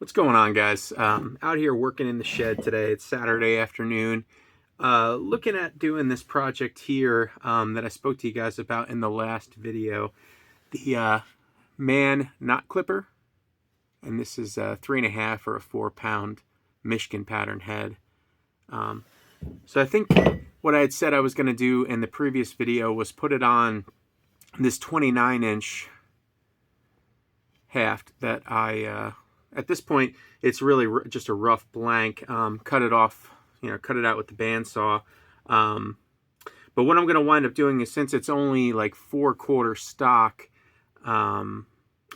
What's going on, guys? Out here working in the shed today. It's Saturday afternoon. Looking at doing this project here that I spoke to you guys about in the last video. The Mann knot clipper. And this is a 3.5 or a 4-pound Michigan pattern head. So I think what I had said I was going to do in the previous video was put it on this 29-inch haft that I... at this point, it's really just a rough blank. Cut it off, cut it out with the bandsaw. But what I'm going to wind up doing is, since it's only like 4/4 stock, I'm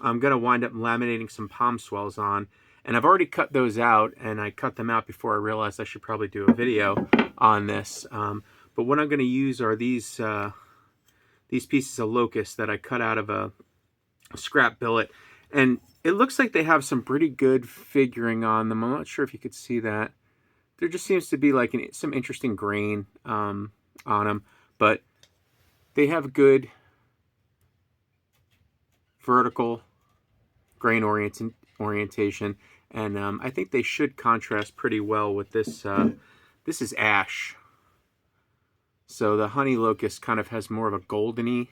going to wind up laminating some palm swells on. And I've already cut those out, and I cut them out before I realized I should probably do a video on this. But what I'm going to use are these pieces of locust that I cut out of a scrap billet. And it looks like they have some pretty good figuring on them. I'm not sure if you could see that. There just seems to be like some interesting grain on them. But they have good vertical grain orientation. And I think they should contrast pretty well with this. This is ash. So the honey locust kind of has more of a goldeny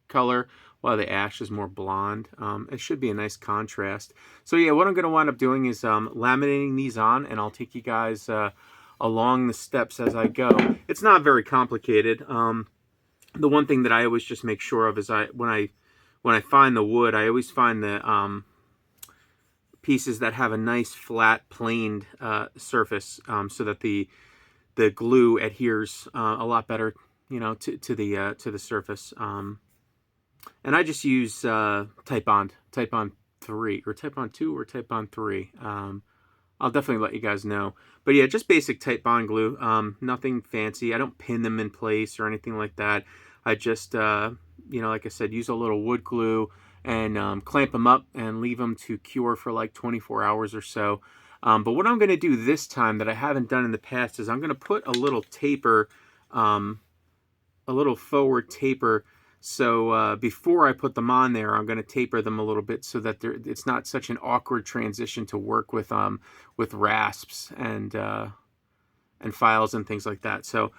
color, while the ash is more blonde. It should be a nice contrast. So yeah, what I'm going to wind up doing is laminating these on, and I'll take you guys along the steps as I go. It's not very complicated. The one thing that I always just make sure of is when I find the wood, I always find the pieces that have a nice flat planed surface, so that the glue adheres a lot better, to the surface. And I just use Type Bond 3, or Type Bond 2, or Type Bond 3. I'll definitely let you guys know. But yeah, just basic Type Bond glue. Nothing fancy. I don't pin them in place or anything like that. I just, like I said, use a little wood glue and clamp them up and leave them to cure for like 24 hours or so. But what I'm going to do this time that I haven't done in the past is I'm going to put a little taper, a little forward taper. So before I put them on there, I'm going to taper them a little bit so that it's not such an awkward transition to work with rasps and files and things like that. So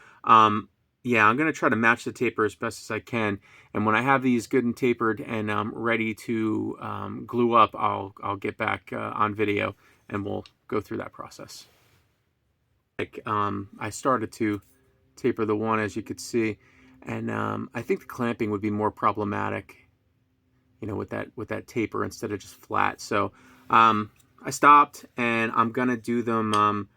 yeah, I'm going to try to match the taper as best as I can. And when I have these good and tapered and ready to glue up, I'll get back on video and we'll go through that process. I started to taper the one, as you could see. And I think the clamping would be more problematic, with that taper instead of just flat. So I stopped, and I'm gonna do them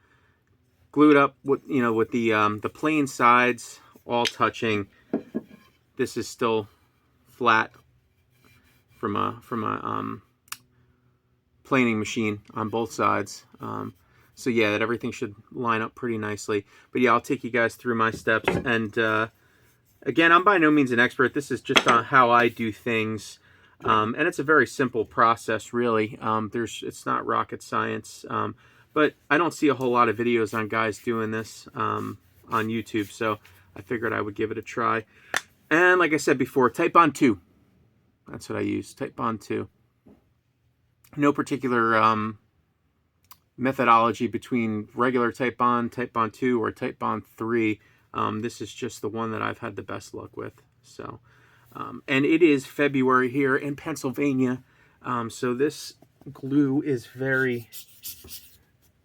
glued up with with the plain sides all touching. This is still flat from a planing machine on both sides. So yeah, that everything should line up pretty nicely. But yeah, I'll take you guys through my steps. And again, I'm by no means an expert. This is just on how I do things. And it's a very simple process, really. It's not rocket science. But I don't see a whole lot of videos on guys doing this on YouTube. So I figured I would give it a try. And like I said before, Type Bond 2. That's what I use, Type Bond 2. No particular methodology between regular Type Bond 2, or Type Bond 3. This is just the one that I've had the best luck with. So, and it is February here in Pennsylvania. So this glue is very,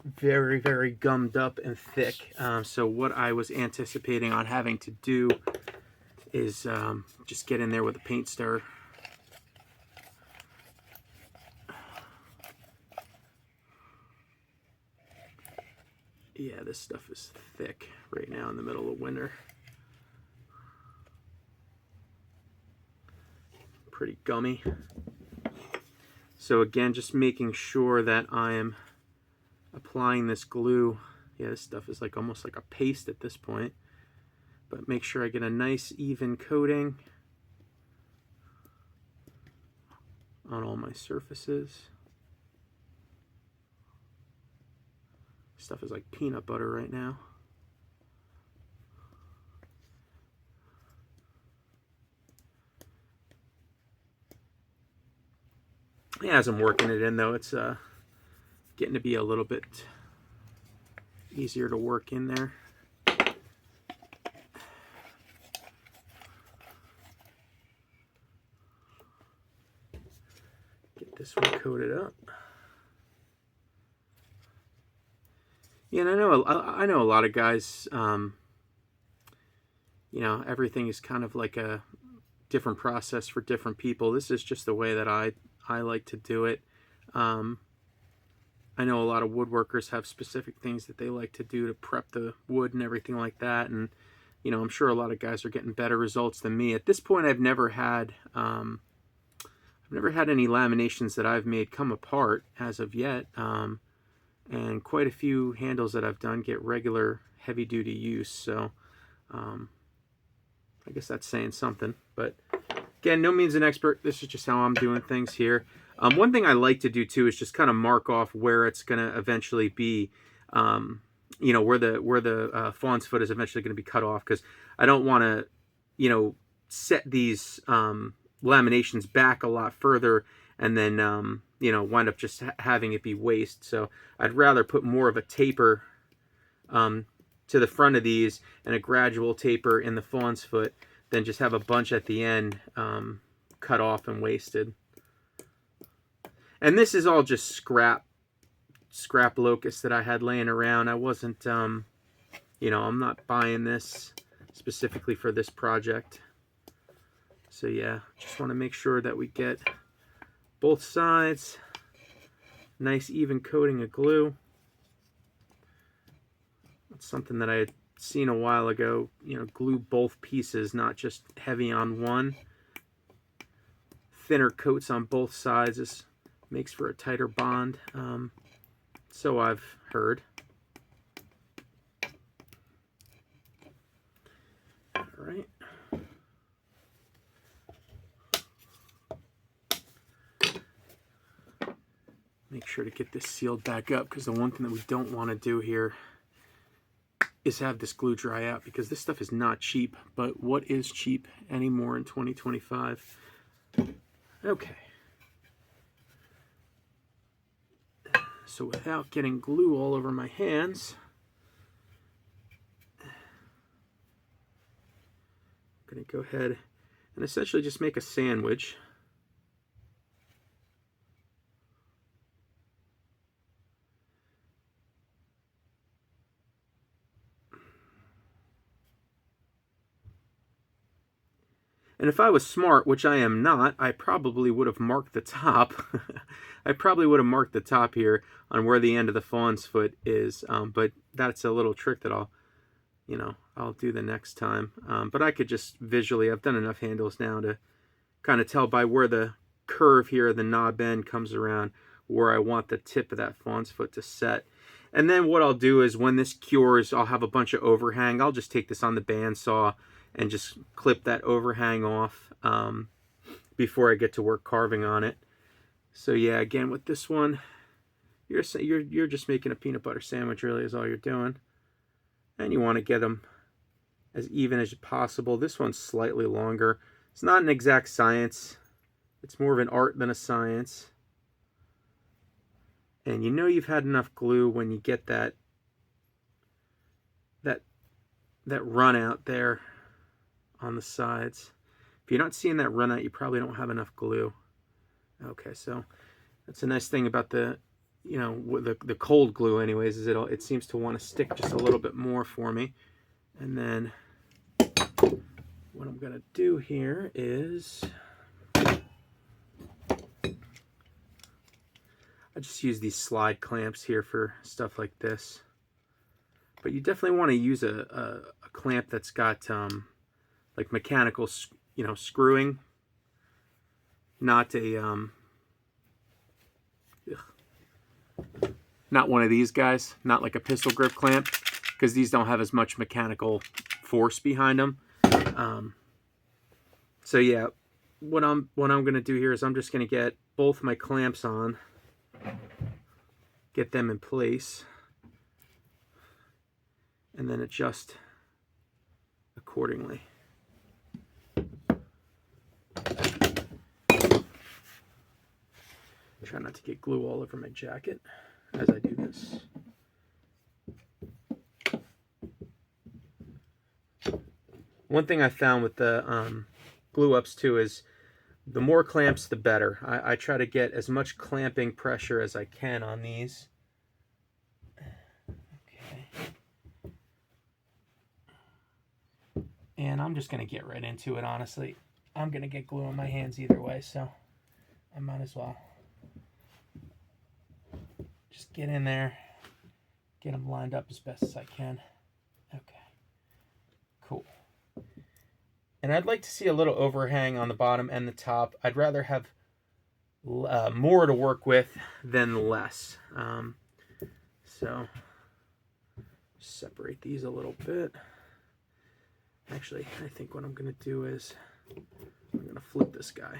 very, very gummed up and thick. So what I was anticipating on having to do is just get in there with a paint stirrer. Yeah, this stuff is thick right now in the middle of winter. Pretty gummy. So again, just making sure that I'm applying this glue. Yeah, this stuff is almost like a paste at this point. But make sure I get a nice even coating on all my surfaces. Stuff is like peanut butter right now. Yeah, as I'm working it in, though, it's getting to be a little bit easier to work in there. Get this one coated up. Yeah, and I know a lot of guys, you know, everything is kind of like a different process for different people. This is just the way that I like to do it. I know a lot of woodworkers have specific things that they like to do to prep the wood and everything like that. And, you know, I'm sure a lot of guys are getting better results than me. At this point, I've never had any laminations that I've made come apart as of yet. And quite a few handles that I've done get regular heavy-duty use. So I guess that's saying something. But again, no means an expert. This is just how I'm doing things here. One thing I like to do too is just kind of mark off where it's going to eventually be, you know, where the fawn's foot is eventually going to be cut off, because I don't want to, you know, set these laminations back a lot further and then, you know, wind up just having it be waste. So I'd rather put more of a taper to the front of these and a gradual taper in the fawn's foot than just have a bunch at the end cut off and wasted. And this is all just scrap locust that I had laying around. I wasn't, you know, I'm not buying this specifically for this project. So yeah, just want to make sure that we get both sides nice even coating of glue. That's something that I had seen a while ago. You know, glue both pieces, not just heavy on one. Thinner coats on both sides makes for a tighter bond. So I've heard. All right. Make sure to get this sealed back up, because the one thing that we don't want to do here is have this glue dry out, because this stuff is not cheap. But what is cheap anymore in 2025? Okay. So without getting glue all over my hands, I'm going to go ahead and essentially just make a sandwich. And if I was smart, which I am not, I probably would have marked the top. I probably would have marked the top here on where the end of the fawn's foot is. But that's a little trick that I'll do the next time. But I could just visually, I've done enough handles now to kind of tell by where the curve here, the knob end comes around, where I want the tip of that fawn's foot to set. And then what I'll do is when this cures, I'll have a bunch of overhang. I'll just take this on the bandsaw and just clip that overhang off before I get to work carving on it. So yeah, again with this one, you're just making a peanut butter sandwich, really, is all you're doing. And you want to get them as even as possible. This one's slightly longer. It's not an exact science. It's more of an art than a science. And you know you've had enough glue when you get that run out there on the sides. If you're not seeing that run out, you probably don't have enough glue. Okay, so that's a nice thing about the, you know, the cold glue anyways, is it seems to want to stick just a little bit more for me. And then what I'm going to do here is I just use these slide clamps here for stuff like this. But you definitely want to use a clamp that's got like mechanical, you know, screwing, not a not one of these guys, not like a pistol grip clamp, because these don't have as much mechanical force behind them. So yeah, what I'm going to do here is I'm just going to get both my clamps on, get them in place, and then adjust accordingly. Try not to get glue all over my jacket. as I do this. One thing I found with the glue ups too is the more clamps, the better. I try to get as much clamping pressure as I can on these. Okay. And I'm just going to get right into it, honestly. I'm going to get glue on my hands either way, so I might as well. Just get in there, get them lined up as best as I can. Okay, cool. And I'd like to see a little overhang on the bottom and the top. I'd rather have more to work with than less. So separate these a little bit. Actually, I think what I'm going to do is I'm going to flip this guy.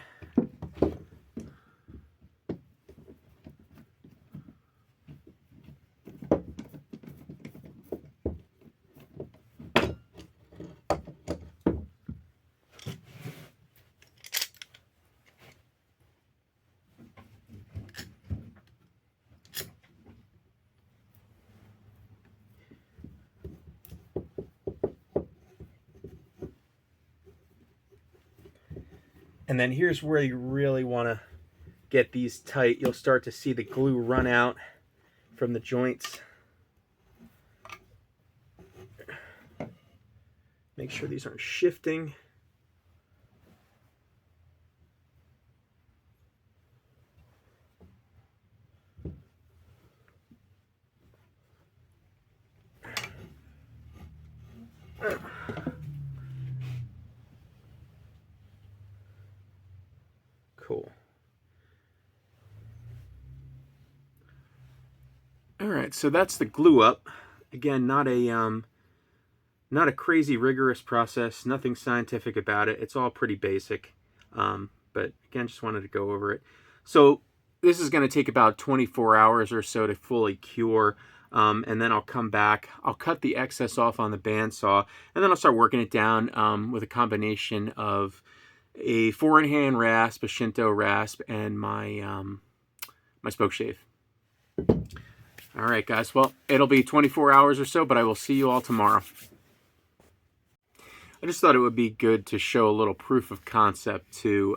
And then here's where you really want to get these tight. You'll start to see the glue run out from the joints. Make sure these aren't shifting. Cool. All right, so that's the glue up. Again, not a crazy rigorous process, nothing scientific about it. It's all pretty basic. But again, just wanted to go over it. So this is going to take about 24 hours or so to fully cure. And then I'll come back. I'll cut the excess off on the bandsaw, and then I'll start working it down with a combination of a 4-in-hand rasp, a Shinto rasp, and my my spoke shave. All right, guys. Well, it'll be 24 hours or so, but I will see you all tomorrow. I just thought it would be good to show a little proof of concept too.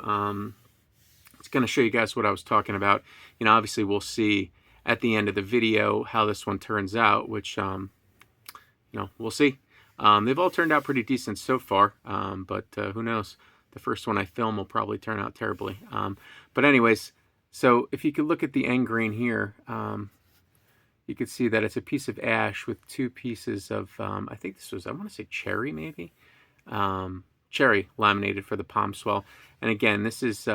It's going to show you guys what I was talking about. You know, obviously we'll see at the end of the video how this one turns out, which, you know, we'll see. They've all turned out pretty decent so far, but who knows? The first one I film will probably turn out terribly. But anyways, so if you could look at the end grain here, you could see that it's a piece of ash with two pieces of, I think this was, I want to say cherry maybe? Cherry laminated for the palm swell. And again, this is,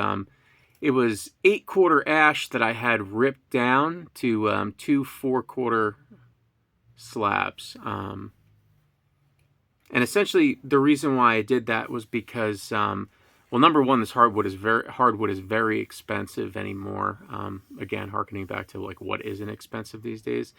it was 8/4 ash that I had ripped down to 2 4/4 slabs. And essentially the reason why I did that was because, well, number one, this hardwood is very expensive anymore. Again, harkening back to like what isn't expensive these days.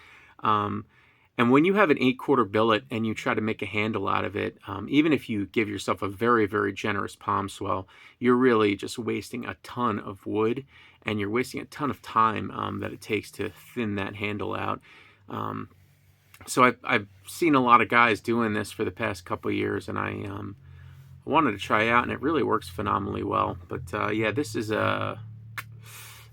And when you have an 8/4 billet and you try to make a handle out of it, even if you give yourself a very, very generous palm swell, you're really just wasting a ton of wood, and you're wasting a ton of time that it takes to thin that handle out. So I've seen a lot of guys doing this for the past couple of years, and I wanted to try out, and it really works phenomenally well. But yeah, this is I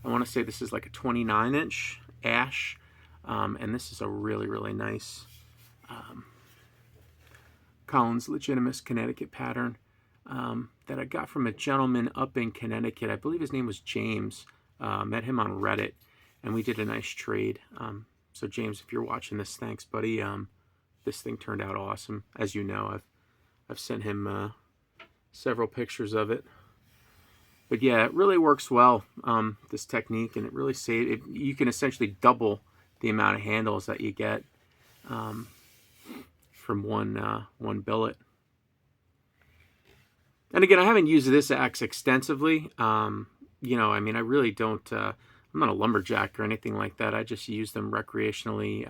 want to say this is like a 29-inch ash. And this is a really, really nice Collins Legitimus Connecticut pattern that I got from a gentleman up in Connecticut. I believe his name was James. Met him on Reddit, and we did a nice trade. So James, if you're watching this, thanks, buddy. This thing turned out awesome. As you know, I've sent him several pictures of it. But yeah, it really works well, this technique, and it really saves it. You can essentially double the amount of handles that you get from one billet. And again, I haven't used this axe extensively. You know, I mean, I really don't, I'm not a lumberjack or anything like that. I just use them recreationally.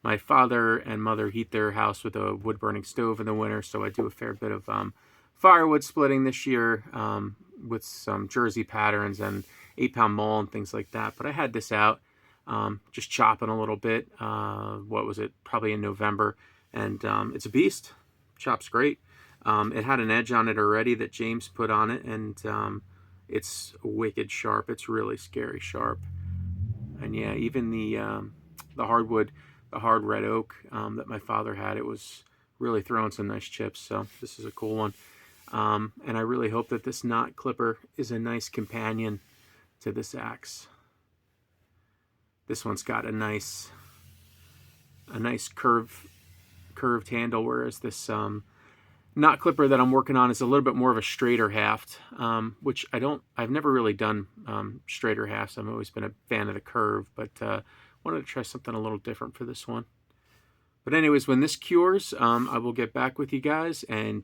My father and mother heat their house with a wood-burning stove in the winter, so I do a fair bit of firewood splitting this year with some Jersey patterns and 8-pound maul and things like that. But I had this out. just chopping a little bit. What was it? Probably in November. And it's a beast. Chops great. It had an edge on it already that James put on it, and it's wicked sharp. It's really scary sharp. And yeah, even the hardwood, the hard red oak that my father had, it was really throwing some nice chips. So this is a cool one. And I really hope that this knot clipper is a nice companion to this axe. This one's got a nice curved handle, whereas this knot clipper that I'm working on is a little bit more of a straighter haft, which I've never really done straighter hafts. I've always been a fan of the curve, but wanted to try something a little different for this one. But anyways, when this cures, I will get back with you guys, and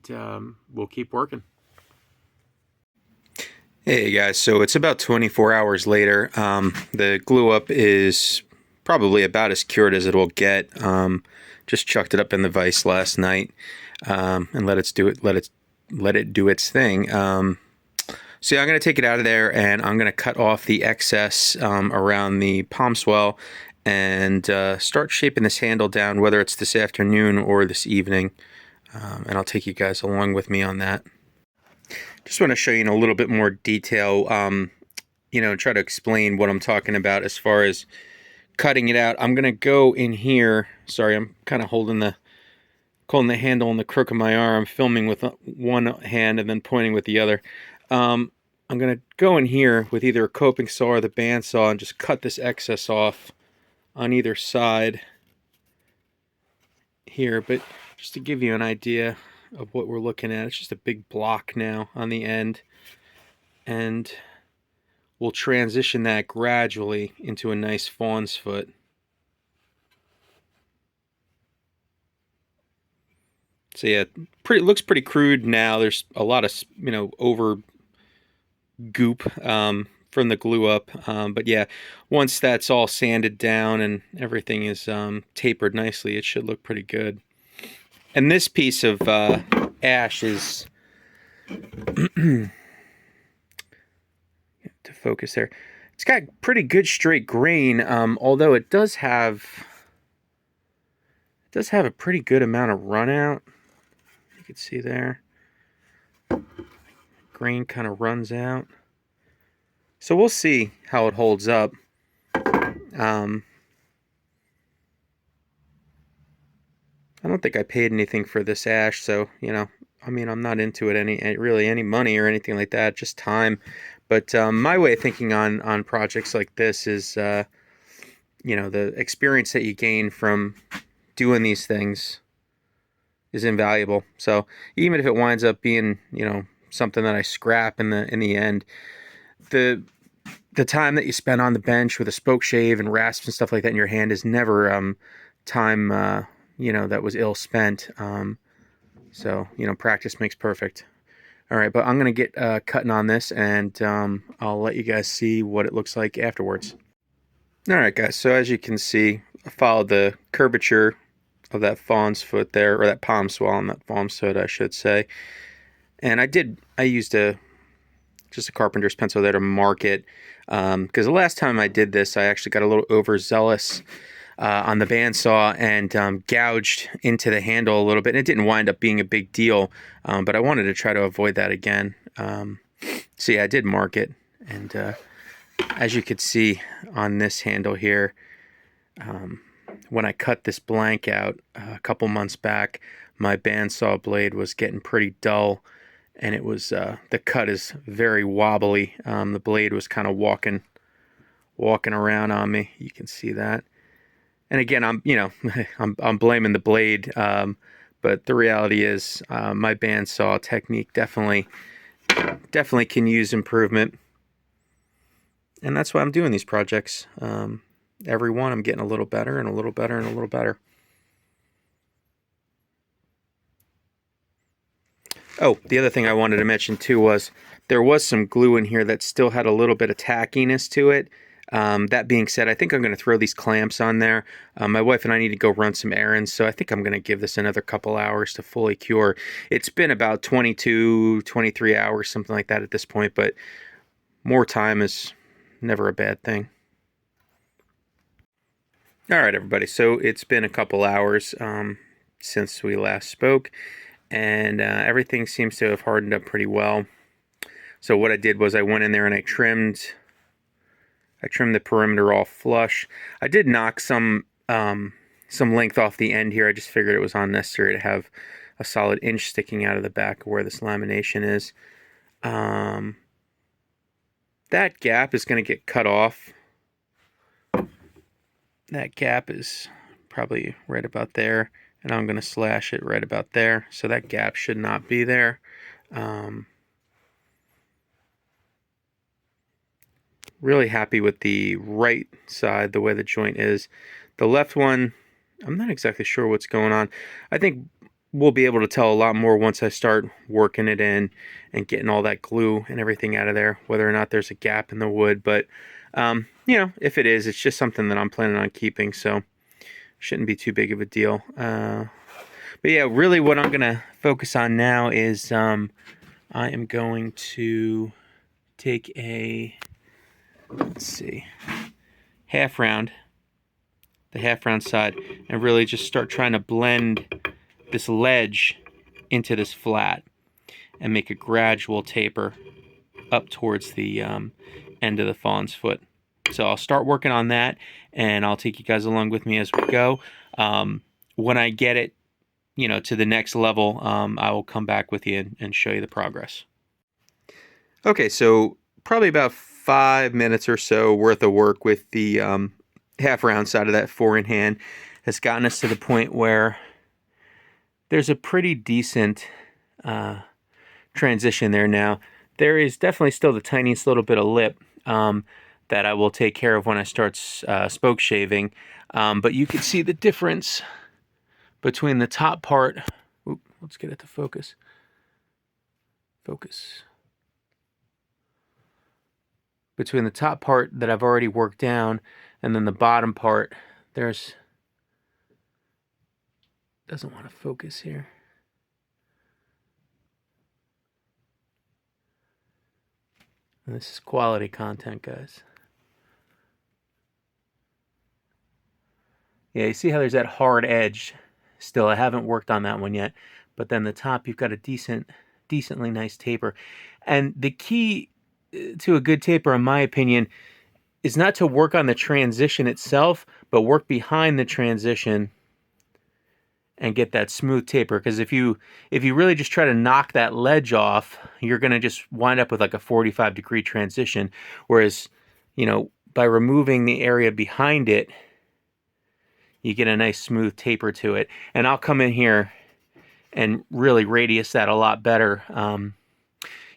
we'll keep working. Hey guys, so it's about 24 hours later. The glue up is probably about as cured as it will get. Just chucked it up in the vise last night and let it do its thing. So yeah, I'm going to take it out of there, and I'm going to cut off the excess around the palm swell and start shaping this handle down, whether it's this afternoon or this evening. And I'll take you guys along with me on that. Just want to show you in a little bit more detail, you know, try to explain what I'm talking about as far as cutting it out. I'm going to go in here. Sorry, I'm kind of holding the handle in the crook of my arm, filming with one hand and then pointing with the other. I'm going to go in here with either a coping saw or the bandsaw and just cut this excess off on either side here. But just to give you an idea of what we're looking at, it's just a big block now on the end, and we'll transition that gradually into a nice fawn's foot. So yeah, looks pretty crude now. There's a lot of, you know, over goop from the glue up, but yeah, once that's all sanded down and everything is tapered nicely, it should look pretty good. And this piece of ash is to focus there. It's got pretty good straight grain, although it does have a pretty good amount of run out. You can see there, grain kind of runs out. So we'll see how it holds up. I don't think I paid anything for this ash, so, you know, I mean, I'm not into it really any money or anything like that, just time. But my way of thinking on projects like this is, you know, the experience that you gain from doing these things is invaluable. So even if it winds up being, you know, something that I scrap in the end, the time that you spend on the bench with a spoke shave and rasps and stuff like that in your hand is never time you know, that was ill spent. So, you know, practice makes perfect. All right, but I'm going to get cutting on this, and I'll let you guys see what it looks like afterwards. All right, guys, so as you can see, I followed the curvature of that fawn's foot there, or that palm swell, not fawn's foot, I should say. And I used just a carpenter's pencil there to mark it, because the last time I did this, I actually got a little overzealous on the bandsaw and gouged into the handle a little bit. And it didn't wind up being a big deal, but I wanted to try to avoid that again. So yeah, I did mark it, and as you could see on this handle here, when I cut this blank out a couple months back, my bandsaw blade was getting pretty dull, and it was the cut is very wobbly. The blade was kind of walking around on me. You can see that. And again, I'm blaming the blade, but the reality is my bandsaw technique definitely can use improvement, and that's why I'm doing these projects. Every one I'm getting a little better and a little better and a little better. Oh, the other thing I wanted to mention too was there was some glue in here that still had a little bit of tackiness to it. That being said, I think I'm going to throw these clamps on there. My wife and I need to go run some errands, so I think I'm going to give this another couple hours to fully cure. It's been about 22, 23 hours, something like that at this point, but more time is never a bad thing. All right, everybody. So it's been a couple hours since we last spoke, and everything seems to have hardened up pretty well. So what I did was I went in there and I trimmed the perimeter all flush. I did knock some length off the end here. I just figured it was unnecessary to have a solid inch sticking out of the back of where this lamination is. That gap is going to get cut off. That gap is probably right about there, and I'm going to slash it right about there, so that gap should not be there. Really happy with the right side, the way the joint is. The left one, I'm not exactly sure what's going on. I think we'll be able to tell a lot more once I start working it in and getting all that glue and everything out of there, whether or not there's a gap in the wood. But you know, if it is, it's just something that I'm planning on keeping, so shouldn't be too big of a deal. But yeah, really what I'm gonna focus on now is I am going to take a, let's see, half round, the half round side, and really just start trying to blend this ledge into this flat and make a gradual taper up towards the end of the fawn's foot. So I'll start working on that, and I'll take you guys along with me as we go. When I get it, you know, to the next level, I will come back with you and show you the progress. Okay, so probably about 5 minutes or so worth of work with the half round side of that 4-in hand has gotten us to the point where there's a pretty decent transition there now. There is definitely still the tiniest little bit of lip that I will take care of when I start spoke shaving. But you can see the difference between the top part. Oop, let's get it to focus. Focus. Between the top part that I've already worked down and then the bottom part, there's... doesn't want to focus here. And this is quality content, guys. Yeah, you see how there's that hard edge still. I haven't worked on that one yet. But then the top, you've got a decently nice taper. And the key to a good taper, in my opinion, is not to work on the transition itself, but work behind the transition and get that smooth taper. Because if you really just try to knock that ledge off, you're going to just wind up with like a 45-degree transition. Whereas, you know, by removing the area behind it, you get a nice smooth taper to it. And I'll come in here and really radius that a lot better,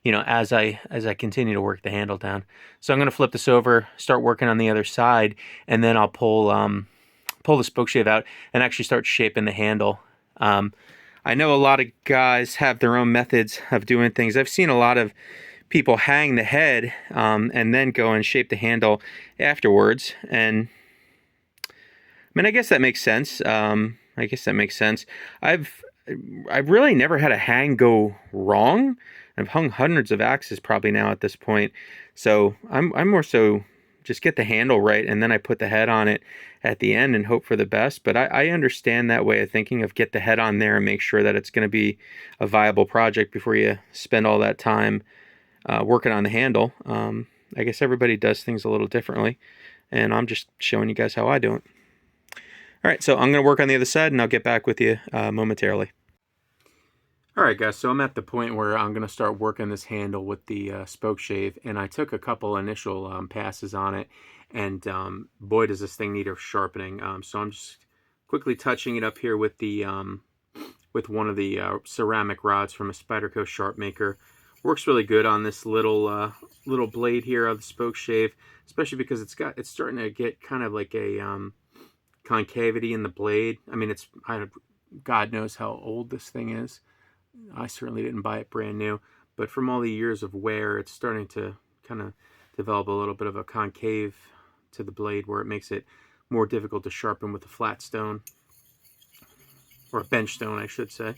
you know, as I continue to work the handle down. So I'm going to flip this over, start working on the other side, and then I'll pull the spoke shave out and actually start shaping the handle. I know a lot of guys have their own methods of doing things. I've seen a lot of people hang the head and then go and shape the handle afterwards. And I mean, I guess that makes sense. I've really never had a hang go wrong. I've hung hundreds of axes probably now at this point. So I'm more so just get the handle right, and then I put the head on it at the end and hope for the best. But I understand that way of thinking, of get the head on there and make sure that it's going to be a viable project before you spend all that time working on the handle. I guess everybody does things a little differently, and I'm just showing you guys how I do it. All right, so I'm going to work on the other side, and I'll get back with you momentarily. All right, guys, so I'm at the point where I'm going to start working this handle with the spoke shave, and I took a couple initial passes on it, and boy, does this thing need a sharpening. So I'm just quickly touching it up here with the with one of the ceramic rods from a Spyderco Sharp Maker. Works really good on this little blade here of the spoke shave, especially because it's starting to get kind of like a concavity in the blade. I mean, God knows how old this thing is. I certainly didn't buy it brand new, but from all the years of wear, it's starting to kind of develop a little bit of a concave to the blade where it makes it more difficult to sharpen with a flat stone, or a bench stone, I should say.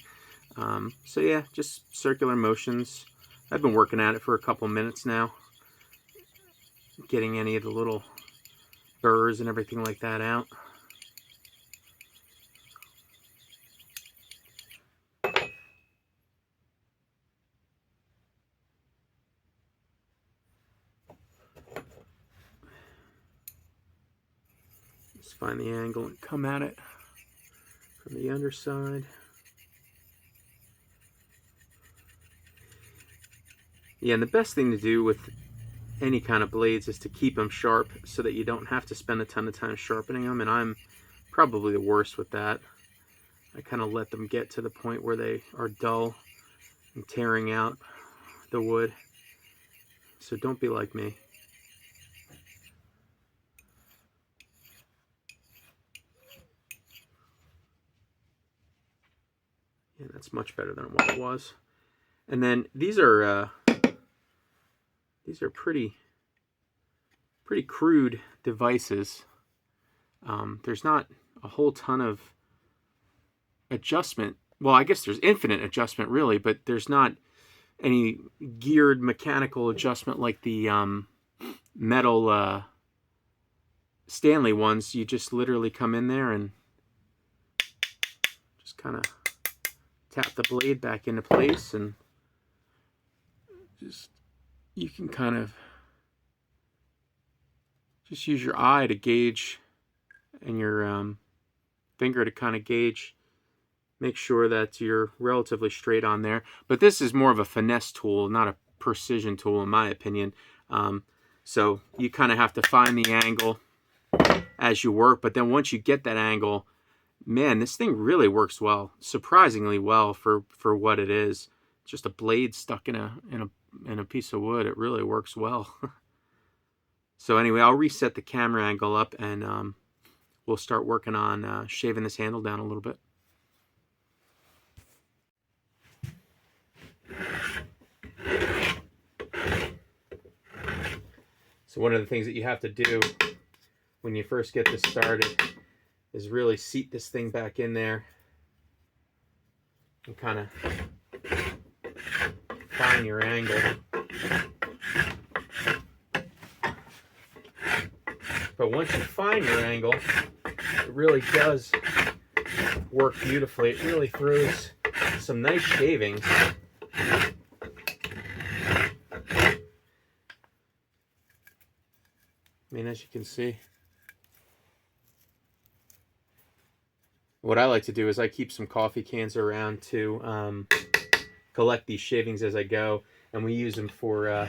So yeah, just circular motions. I've been working at it for a couple minutes now, getting any of the little burrs and everything like that out. Just find the angle and come at it from the underside. Yeah, and the best thing to do with any kind of blades is to keep them sharp so that you don't have to spend a ton of time sharpening them, and I'm probably the worst with that. I kind of let them get to the point where they are dull and tearing out the wood. So don't be like me. Yeah, that's much better than what it was. And then these are pretty crude devices. There's not a whole ton of adjustment. Well, I guess there's infinite adjustment really, but there's not any geared mechanical adjustment like the metal Stanley ones. You just literally come in there and just kind of tap the blade back into place, and just you can kind of just use your eye to gauge, and your finger to kind of gauge, make sure that you're relatively straight on there. But this is more of a finesse tool, not a precision tool in my opinion. So you kind of have to find the angle as you work, but then once you get that angle, man, this thing really works well, surprisingly well for what it is. Just a blade stuck in a piece of wood. It really works well. So anyway, I'll reset the camera angle up, and we'll start working on shaving this handle down a little bit. So one of the things that you have to do when you first get this started is really seat this thing back in there and kind of find your angle. But once you find your angle, it really does work beautifully. It really throws some nice shavings. I mean, as you can see, what I like to do is I keep some coffee cans around to collect these shavings as I go, and we use them for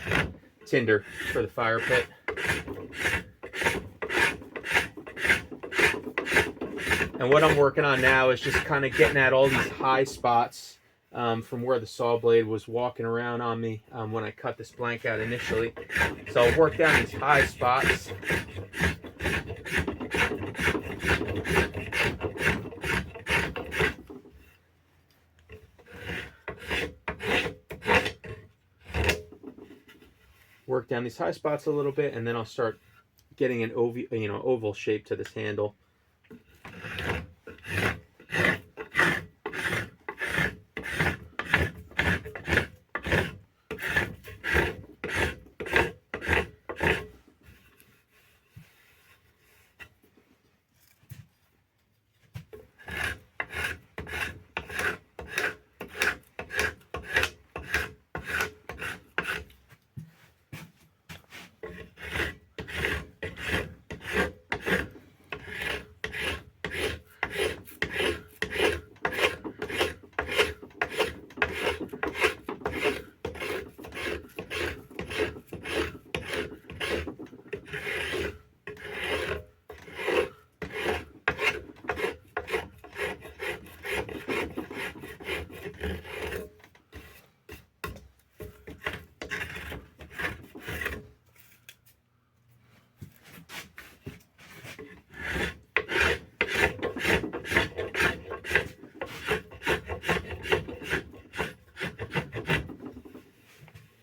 tinder for the fire pit. And what I'm working on now is just kind of getting at all these high spots from where the saw blade was walking around on me when I cut this blank out initially. So I'll work down these high spots. Work down these high spots a little bit, and then I'll start getting an oval shape to this handle.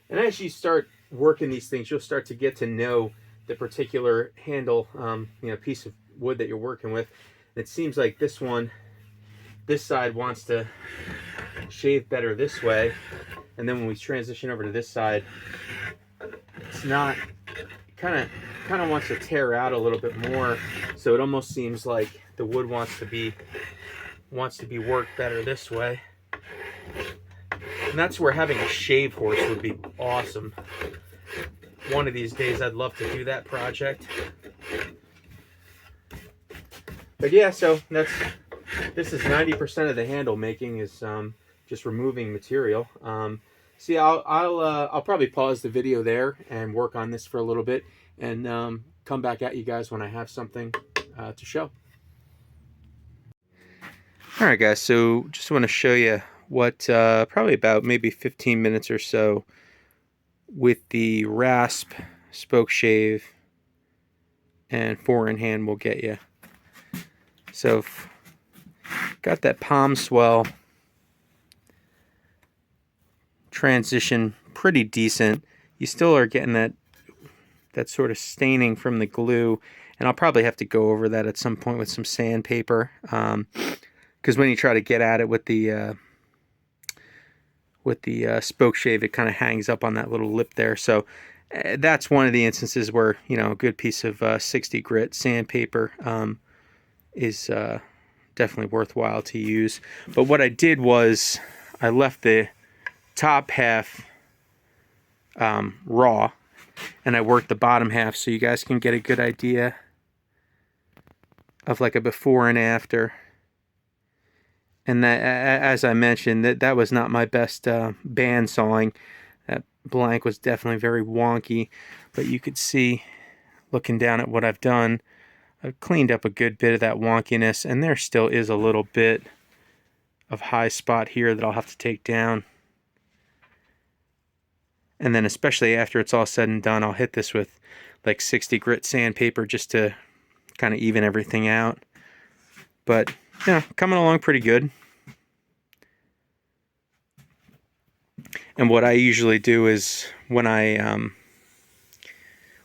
And as you start working these things, you'll start to get to know the particular handle, piece of wood that you're working with. And it seems like this side wants to shave better this way. And then when we transition over to this side, it's not, kind of wants to tear out a little bit more. So it almost seems like the wood wants to be worked better this way. And that's where having a shave horse would be awesome. One of these days I'd love to do that project. But yeah, so this is 90% of the handle making is just removing material. See, I'll probably pause the video there and work on this for a little bit, and come back at you guys when I have something to show. All right, guys. So just want to show you what probably about maybe 15 minutes or so with the rasp, spoke shave, and 4-in-hand will get you. So got that palm swell transition pretty decent. You still are getting that sort of staining from the glue, and I'll probably have to go over that at some point with some sandpaper, because when you try to get at it with the spoke shave, it kind of hangs up on that little lip there. So that's one of the instances where, you know, a good piece of 60 grit sandpaper is definitely worthwhile to use. But what I did was I left the top half raw, and I worked the bottom half so you guys can get a good idea of like a before and after. And that, as I mentioned, that was not my best band sawing. That blank was definitely very wonky, but you could see, looking down at what I've done, I've cleaned up a good bit of that wonkiness, and there still is a little bit of high spot here that I'll have to take down. And then especially after it's all said and done, I'll hit this with like 60 grit sandpaper just to kind of even everything out. But yeah, coming along pretty good. And what I usually do is when I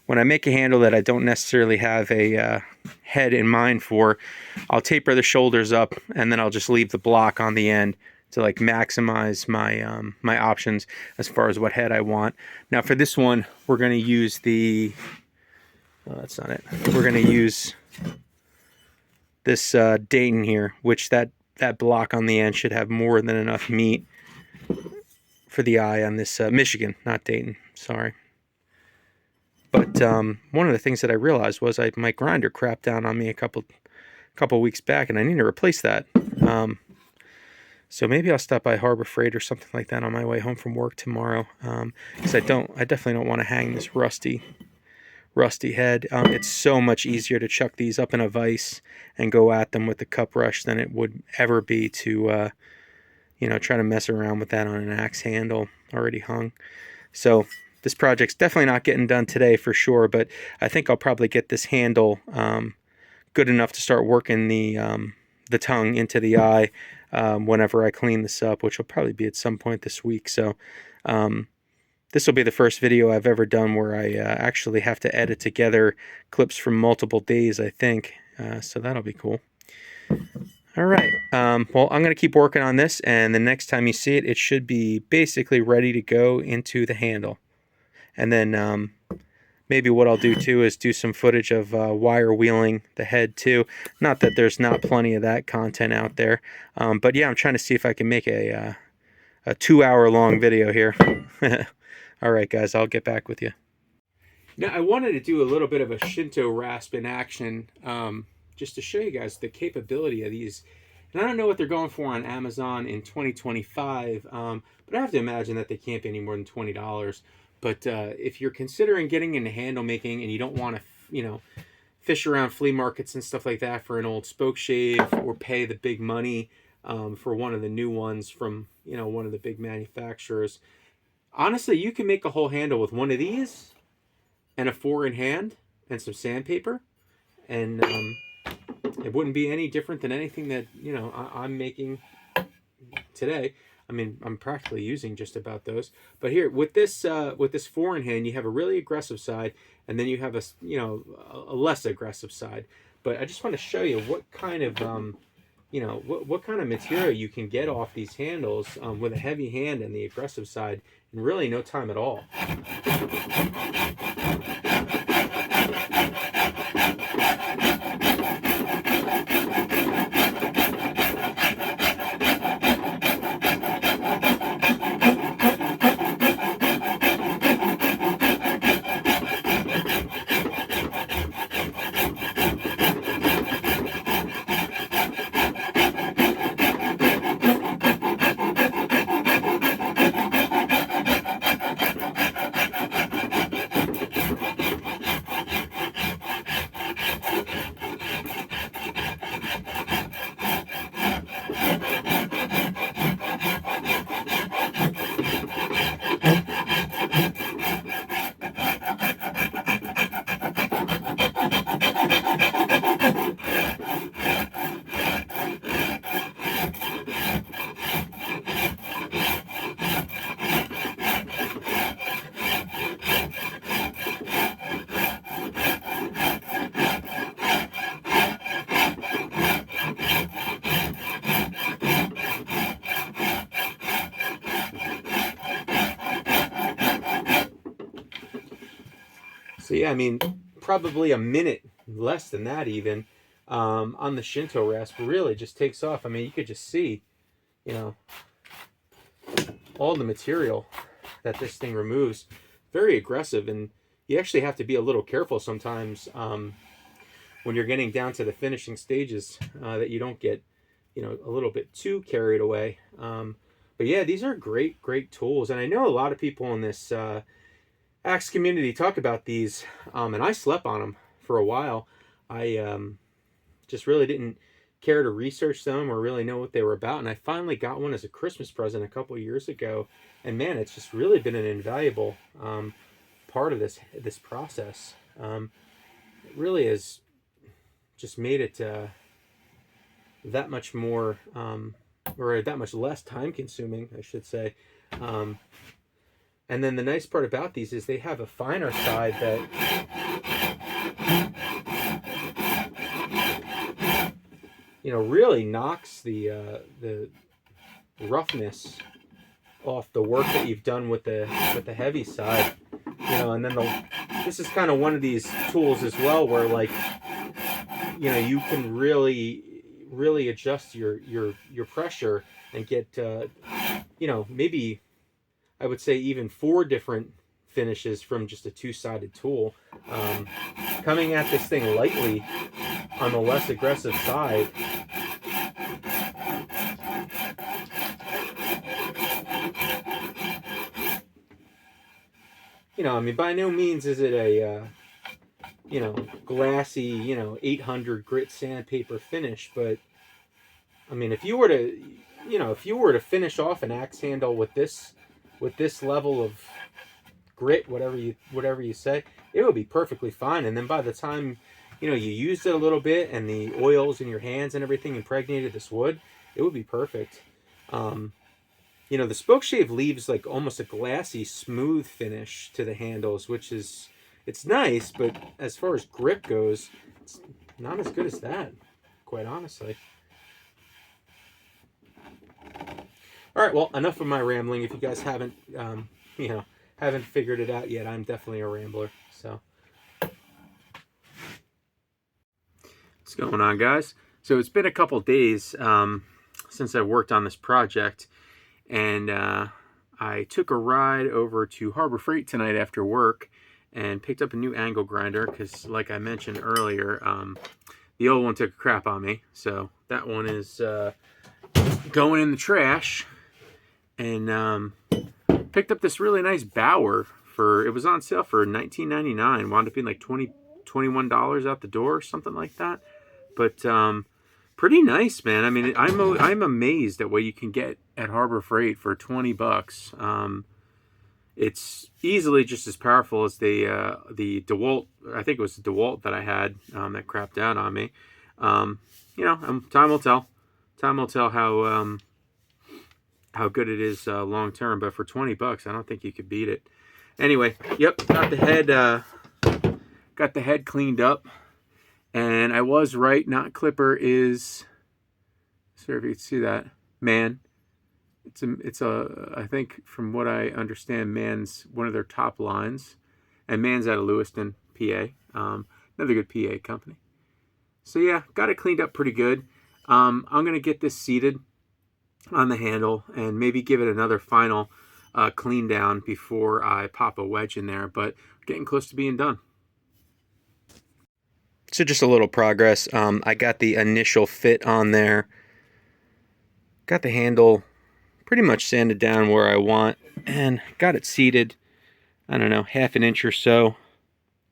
make a handle that I don't necessarily have a head in mind for, I'll taper the shoulders up, and then I'll just leave the block on the end to like maximize my my options as far as what head I want. Now for this one, we're going to use the, oh, that's not it. We're going to use this Dayton here, which that block on the end should have more than enough meat for the eye on this Michigan, not Dayton, sorry. But one of the things that I realized was my grinder crapped down on me a couple weeks back, and I need to replace that. So maybe I'll stop by Harbor Freight or something like that on my way home from work tomorrow, because I definitely don't want to hang this rusty head. It's so much easier to chuck these up in a vise and go at them with the cup brush than it would ever be to you know, try to mess around with that on an axe handle already hung. So this project's definitely not getting done today for sure, but I think I'll probably get this handle good enough to start working the tongue into the eye whenever I clean this up, which will probably be at some point this week. So this will be the first video I've ever done where I actually have to edit together clips from multiple days, I think. So that'll be cool. All right. Well, I'm going to keep working on this, and the next time you see it, it should be basically ready to go into the handle. And then maybe what I'll do too is do some footage of wire wheeling the head too. Not that there's not plenty of that content out there, but yeah, I'm trying to see if I can make a 2-hour long video here. All right, guys, I'll get back with you. Now, I wanted to do a little bit of a Shinto rasp in action, just to show you guys the capability of these. And I don't know what they're going for on Amazon in 2025, but I have to imagine that they can't be any more than $20. But if you're considering getting into handle making and you don't want to, you know, fish around flea markets and stuff like that for an old spoke shave, or pay the big money for one of the new ones from, you know, one of the big manufacturers, honestly, you can make a whole handle with one of these and a 4-in-hand and some sandpaper, and it wouldn't be any different than anything that, you know, I'm making today. I mean, I'm practically using just about those. But here with this 4-in-hand, you have a really aggressive side, and then you have a, you know, a less aggressive side. But I just want to show you what kind of you know, what kind of material you can get off these handles with a heavy hand and the aggressive side in really no time at all. So yeah, I mean, probably a minute, less than that even, on the Shinto rasp really just takes off. I mean, you could just see, you know, all the material that this thing removes. Very aggressive, and you actually have to be a little careful sometimes when you're getting down to the finishing stages, that you don't get, you know, a little bit too carried away. But yeah, these are great tools, and I know a lot of people in this axe community talk about these, and I slept on them for a while. I just really didn't care to research them or really know what they were about, and I finally got one as a Christmas present a couple years ago, and man, it's just really been an invaluable part of this process. It really has just made it that much more, or that much less time consuming, I should say. And then the nice part about these is they have a finer side that really knocks the roughness off the work that you've done with the heavy side. And then this is kind of one of these tools as well where, like, you can really adjust your pressure and get maybe I would say even 4 different finishes from just a 2-sided tool. Coming at this thing lightly on the less aggressive side, I mean, by no means is it a glassy 800 grit sandpaper finish, but I mean, if you were to finish off an axe handle with this level of grit, whatever you say, it would be perfectly fine. And then by the time you used it a little bit and the oils in your hands and everything impregnated this wood, it would be perfect. The spoke shave leaves like almost a glassy smooth finish to the handles, which is, it's nice, but as far as grip goes, it's not as good as that, quite honestly. All right, well, enough of my rambling. If you guys haven't figured it out yet, I'm definitely a rambler. So what's going on, guys? So it's been a couple days since I worked on this project, and I took a ride over to Harbor Freight tonight after work and picked up a new angle grinder because, like I mentioned earlier, the old one took a crap on me. So that one is going in the trash. And picked up this really nice Bauer it was on sale for $19.99. Wound up being like $21 out the door or something like that. But pretty nice, man. I mean, I'm amazed at what you can get at Harbor Freight for $20. It's easily just as powerful as the DeWalt. I think it was the DeWalt that I had that crapped out on me. Time will tell. Time will tell how good it is long term. But for $20, I don't think you could beat it. Anyway, yep, got the head cleaned up, and I was right. Not Klipper is. Sorry if you can see that. Mann. It's I think from what I understand, Mann's one of their top lines, and Mann's out of Lewiston, PA. Another good PA company. So yeah, got it cleaned up pretty good. I'm gonna get this seated on the handle and maybe give it another final clean down before I pop a wedge in there, but getting close to being done. So just a little progress. I got the initial fit on there. Got the handle pretty much sanded down where I want and got it seated, I don't know, half an inch or so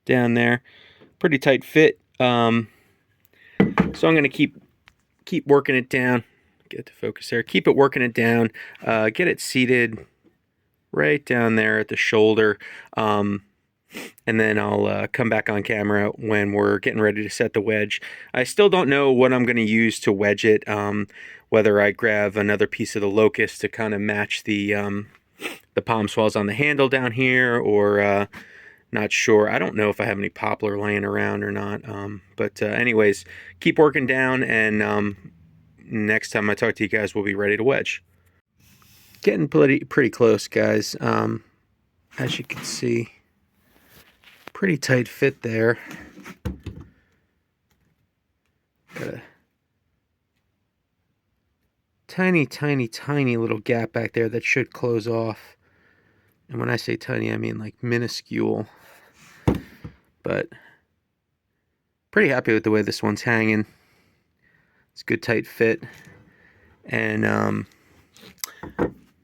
down there. Pretty tight fit. So I'm going to keep working it down. Get to focus there. Keep it working it down. Get it seated right down there at the shoulder. And then I'll come back on camera when we're getting ready to set the wedge. I still don't know what I'm going to use to wedge it. Whether I grab another piece of the locust to kind of match the palm swells on the handle down here, or not sure. I don't know if I have any poplar laying around or not. But anyways, keep working down, and next time I talk to you guys, we'll be ready to wedge. Getting pretty close, guys. As you can see, pretty tight fit there. Got a tiny, tiny, tiny little gap back there that should close off. And when I say tiny, I mean like minuscule. But pretty happy with the way this one's hanging. It's a good tight fit. And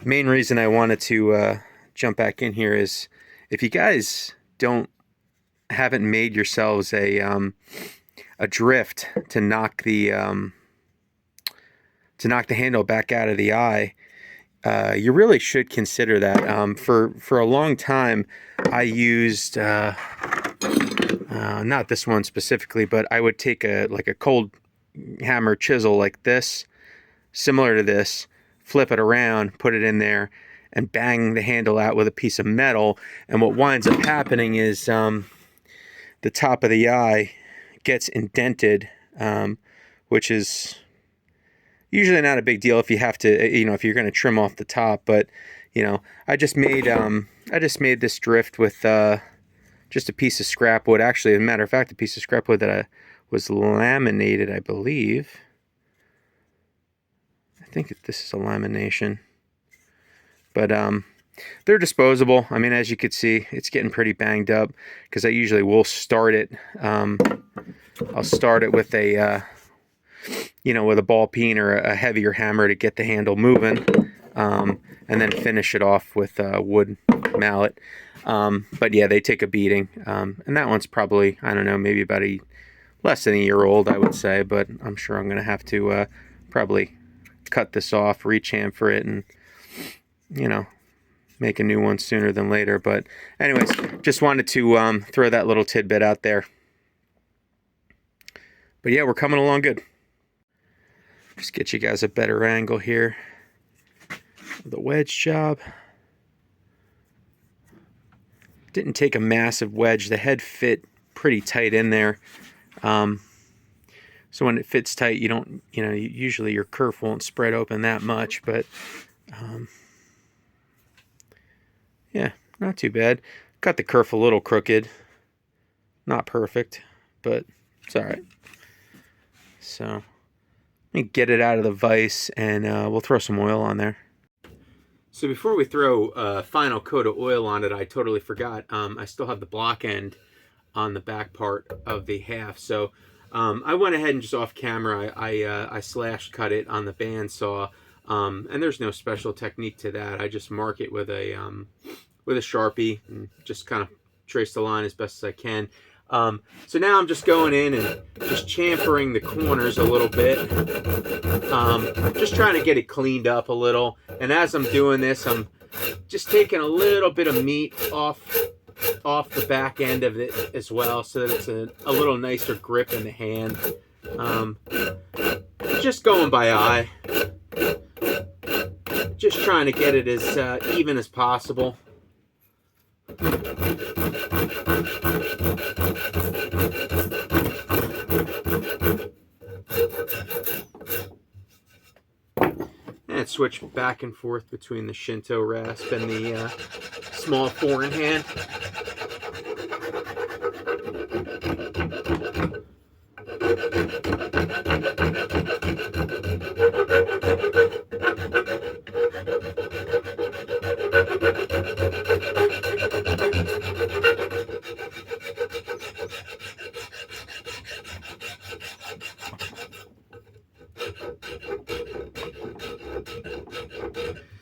main reason I wanted to jump back in here is if you guys haven't made yourselves a drift to knock the handle back out of the eye, you really should consider that. For a long time, I used not this one specifically, but I would take a cold hammer chisel like this, similar to this, flip it around, put it in there, and bang the handle out with a piece of metal. And what winds up happening is the top of the eye gets indented, which is usually not a big deal if you have to, if you're going to trim off the top. But I just made this drift with just a piece of scrap wood. Actually, as a matter of fact, a piece of scrap wood that was laminated, I believe. I think this is a lamination, but they're disposable. I mean, as you can see, it's getting pretty banged up because I usually will start it. I'll start it with a with a ball peen or a heavier hammer to get the handle moving, and then finish it off with a wood mallet. But yeah, they take a beating, and that one's probably, I don't know, maybe about less than a year old, I would say. But I'm sure I'm gonna have to probably cut this off, rechamfer it, and make a new one sooner than later. But anyways, just wanted to throw that little tidbit out there. But yeah, we're coming along good. Just get you guys a better angle here. The wedge job. Didn't take a massive wedge. The head fit pretty tight in there. So when it fits tight, you don't, usually your kerf won't spread open that much, but yeah, not too bad. Got the kerf a little crooked. Not perfect, but it's all right. So let me get it out of the vise, and we'll throw some oil on there. So before we throw a final coat of oil on it, I totally forgot. I still have the block end on the back part of the haft. So I went ahead and just off camera, I slash cut it on the bandsaw. And there's no special technique to that. I just mark it with a Sharpie and just kind of trace the line as best as I can. So now I'm just going in and just chamfering the corners a little bit. Just trying to get it cleaned up a little. And as I'm doing this, I'm just taking a little bit of meat off the back end of it as well, so that it's a little nicer grip in the hand. Just going by eye. Just trying to get it as even as possible. And switch back and forth between the Shinto rasp and the small 4-in-hand.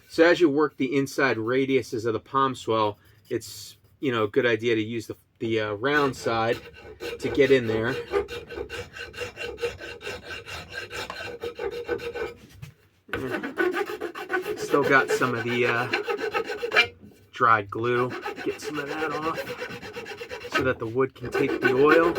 So as you work the inside radiuses of the palm swell, it's a good idea to use the round side to get in there. Still got some of the dried glue. Get some of that off so that the wood can take the oil.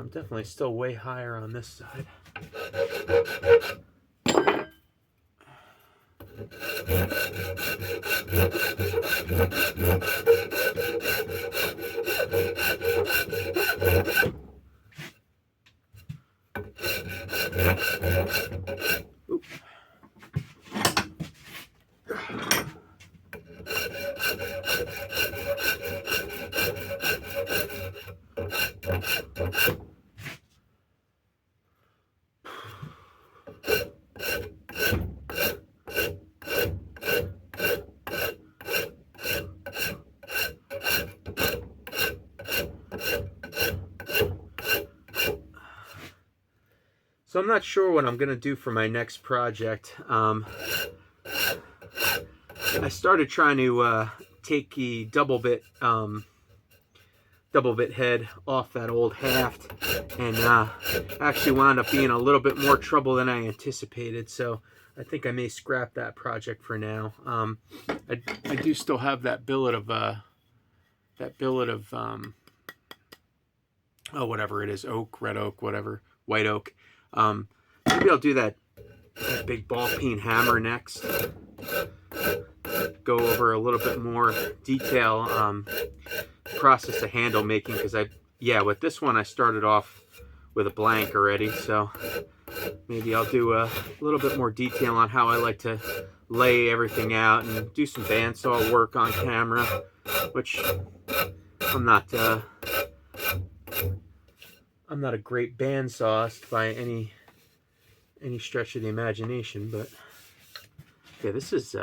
I'm definitely still way higher on this side. Oop. So I'm not sure what I'm going to do for my next project. I started trying to take the double bit head off that old haft, and actually wound up being a little bit more trouble than I anticipated. So I think I may scrap that project for now. I do still have that billet of oh, whatever it is, oak, red oak, whatever, white oak. Maybe I'll do that big ball peen hammer next. Go over a little bit more detail process of handle making, because with this one I started off with a blank already, so maybe I'll do a little bit more detail on how I like to lay everything out and do some bandsaw work on camera, which I'm not a great bandsawist by any stretch of the imagination, but yeah, this is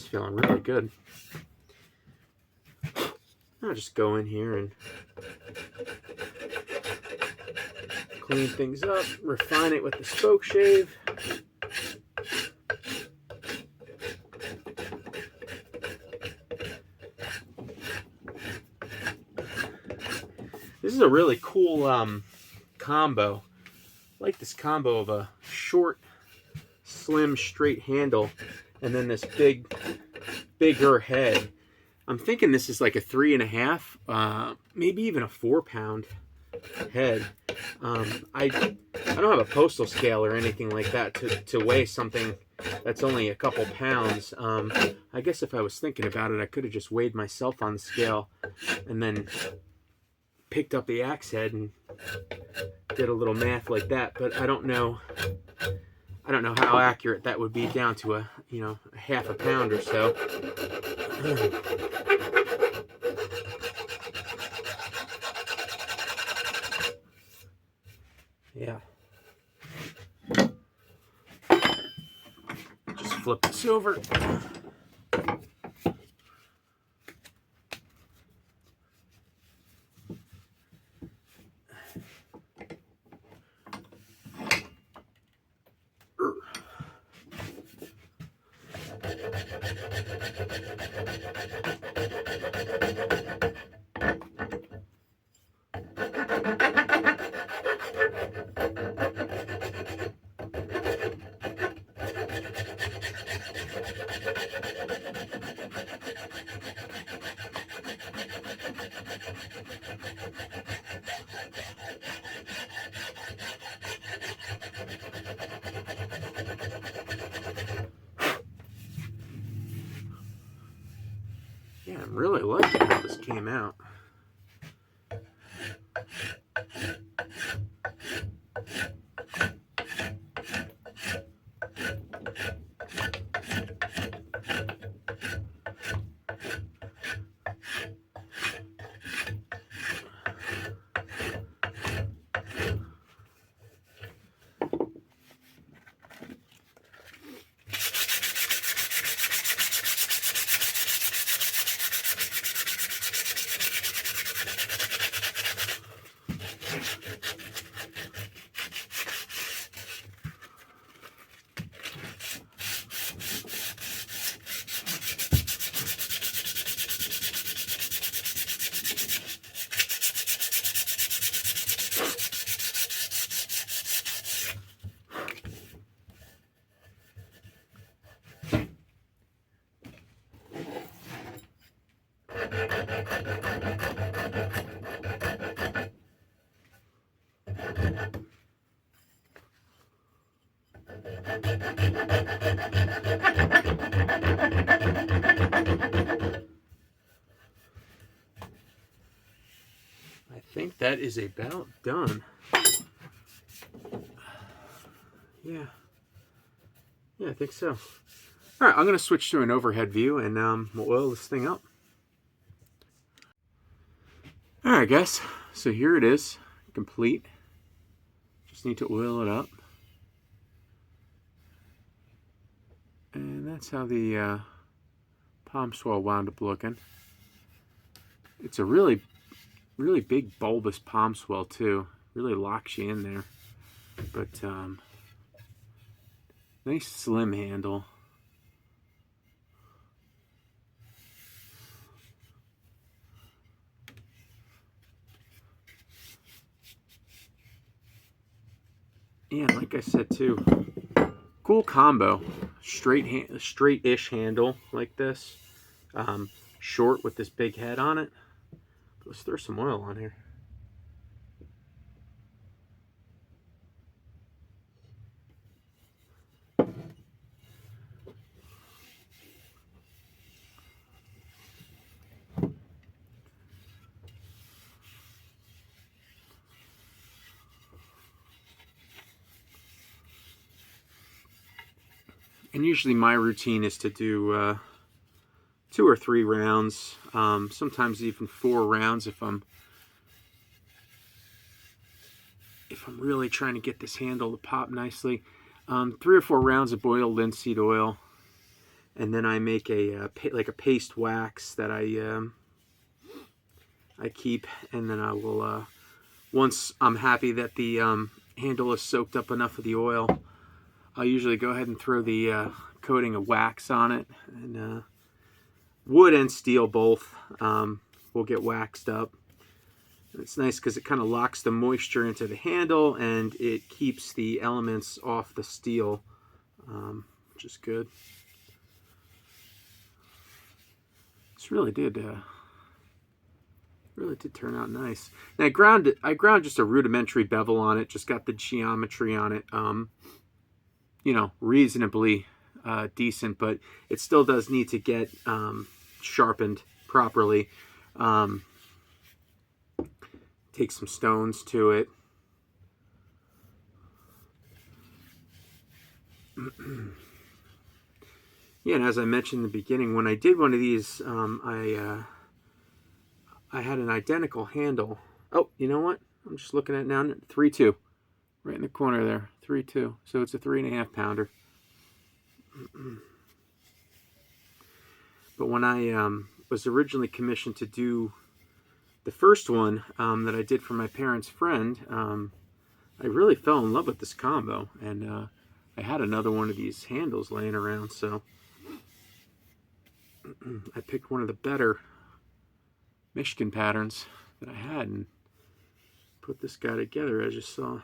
feeling really good. I'll just go in here and clean things up, refine it with the spoke shave. This is a really cool combo. I like this combo of a short, slim, straight handle and then this bigger head. I'm thinking this is like a 3.5, maybe even a 4-pound head. I don't have a postal scale or anything like that to weigh something that's only a couple pounds. I guess if I was thinking about it, I could have just weighed myself on the scale and then picked up the axe head and did a little math like that. But I don't know how accurate that would be down to a half a pound or so. Yeah. Just flip this over. Yeah, I'm really liking how this came out. I think that is about done. Yeah. Yeah, I think so. All right, I'm going to switch to an overhead view and we'll oil this thing up. All right, guys. So here it is, complete. Just need to oil it up. And that's how the palm swell wound up looking. It's a really big bulbous palm swell too. Really locks you in there. But nice slim handle. Yeah, like I said too, cool combo. Straight-ish handle like this. Short with this big head on it. Let's throw some oil on here. And usually my routine is to do 2 or 3 rounds, sometimes even 4 rounds if I'm really trying to get this handle to pop nicely. 3 or 4 rounds of boiled linseed oil, and then I make like a paste wax that I keep, and then I will once I'm happy that the handle is soaked up enough of the oil, I'll usually go ahead and throw the coating of wax on it, and wood and steel both will get waxed up. And it's nice because it kind of locks the moisture into the handle and it keeps the elements off the steel, which is good. This really did turn out nice. And I ground just a rudimentary bevel on it, just got the geometry on it, you know, reasonably decent, but it still does need to get sharpened properly. Take some stones to it. Yeah, and as I mentioned in the beginning, when I did one of these, I had an identical handle. Oh, you know what? I'm just looking at it now. 3.2, right in the corner there. 3.2. So it's a 3.5 pounder. But when I was originally commissioned to do the first one that I did for my parents' friend, I really fell in love with this combo, and I had another one of these handles laying around, so I picked one of the better Michigan patterns that I had and put this guy together, as you saw.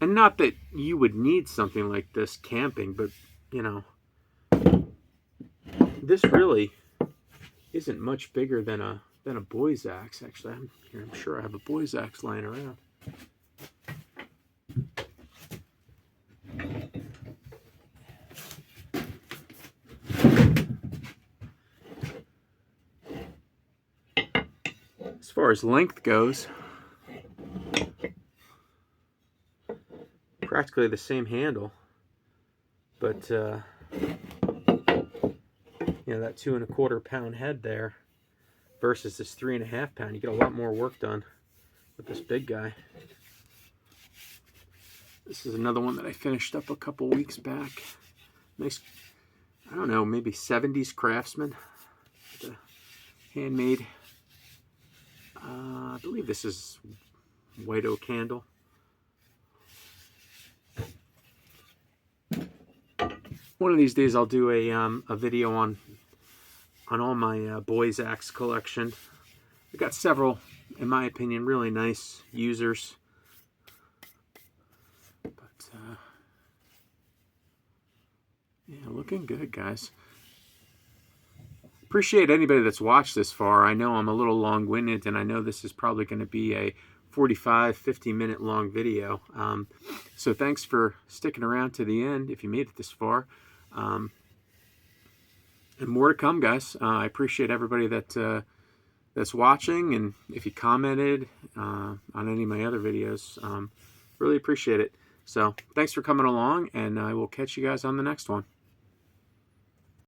And not that you would need something like this camping, but, you know, this really isn't much bigger than a boy's axe. Actually, I'm sure I have a boy's axe lying around. As far as length goes, practically the same handle, but you know, that 2.25 pound head there versus this 3.5 pound, you get a lot more work done with this big guy. This is another one that I finished up a couple weeks back. Nice, I don't know, maybe 70s Craftsman, the handmade. I believe this is white oak handle. One of these days I'll do a video on all my boys axe collection. I got several, in my opinion, really nice users. But yeah, looking good, guys. appreciate anybody that's watched this far. I know I'm a little long-winded, and I know this is probably going to be a 45-50-minute long video. So thanks for sticking around to the end if you made it this far. And more to come, guys. I appreciate everybody that's watching, and if you commented on any of my other videos, really appreciate it. So thanks for coming along, and I will catch you guys on the next one.